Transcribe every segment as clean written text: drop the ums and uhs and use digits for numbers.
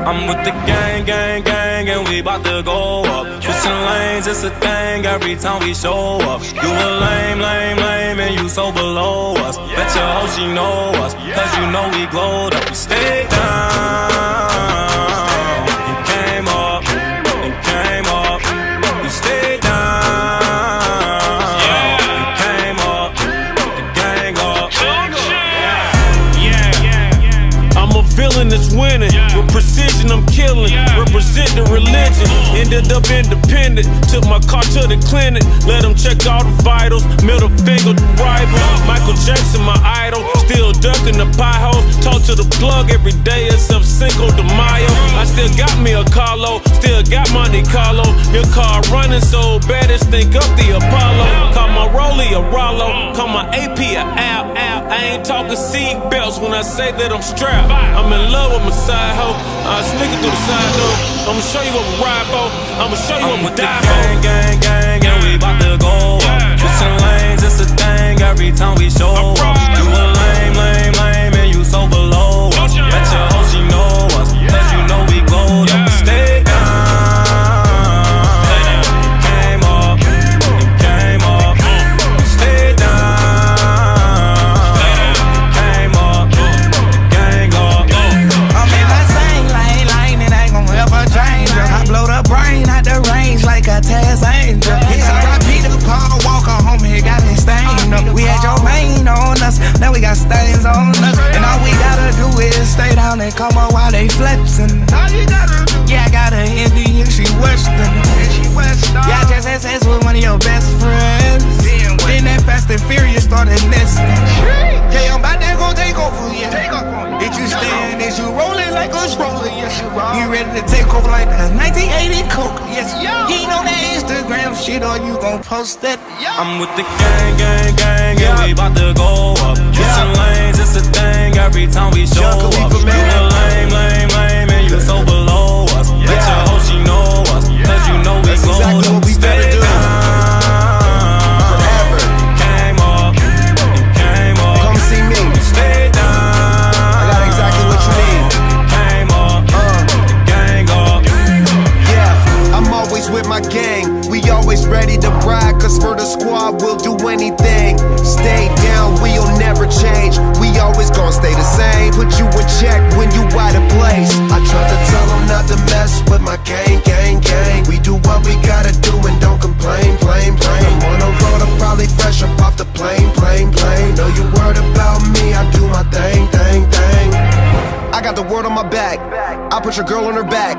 I'm with the gang, gang, gang, and we bout to go up. Switching lanes, it's a thing every time we show up. You a lame, lame, lame, and you so below us. Bet your hoe she know us, cause you know we glowed up. We stayed down, and came up, and came up. We stayed down, and came up, the gang up. I'm a villain that's winning. With precision, I'm killing. Represent the religion. Ended up independent. Took my car to the clinic. Let them check all the vitals. Middle finger to rival. Michael Jackson, my idol. Still ducking the pie hole. Talk to the plug every day except Cinco de Mayo. I still got me a Carlo. Still got Monte Carlo. Your car running so bad, it's think up the Apollo. Call my Rollie a Rollo. Call my AP a Al. I ain't talking seat belts when I say that I'm strapped. I'm in love with my side hoe. I sneak it through the side door. I'ma show you what we ride for. I'ma show you what we die for. Gang, gang, gang, and we bout to go up. Switching lanes, it's a thing every time we show up. You a lame, lame, lame, and you so below us. Bet your hoe she know us, cause you know we glowed up. We stayed down, and came up, and came up. We stayed down, and came up, the gang up. I'm in my same lane, it ain't gon' ever change. I blow the brain out the range like a Taz Angel. Yeah, I Peter Paul Walker home here, got me stained up. We had your main on us, now we got stains on us. And all we gotta do is stay down and come up while they flexin'. Yeah, I got a Indian, she Western. Yeah, I just had sex with one of your best friends. Then that Fast and Furious started nesting. Yeah, I'm about to go take over, yeah. Did you stand? Is you rolling like a stroller? Yes, you roll. You ready to take over like a 1980 Coke? Yes, you ain't on that Instagram shit or you gon' post that? I'm with the gang, gang, gang, and we bout to go up. Switching lanes, it's a thing every time we show up. You a lame, lame, lame, and you so below us. Bet your hoe she know us, cause you know we glowed exactly up. what we better do. Forever. Came up, and came up. Come see me. Stay down. I got exactly what you need. Came up, the gang up. Yeah, I'm always with my gang. We always ready to ride, cause for the squad we'll do anything. Stay down, we'll never change. We always gon' stay the same. Put you in check when you out of place. I try to tell them not to mess with my gang, gang, gang. We do what we gotta do and don't complain, plain, plain. I'm on the road, I'm probably fresh up off the plane, plane, plane. Know you worried about me, I do my thing, thing, thing. I got the word on my back, I put your girl on her back.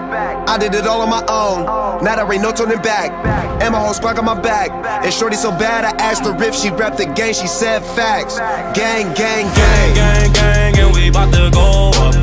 I did it all on my own, now there ain't no turning back. And my whole squad got my back. And shorty so bad, I asked her if she rep the gang, she said facts. Gang, gang, gang. Gang, gang, and we bout to go up.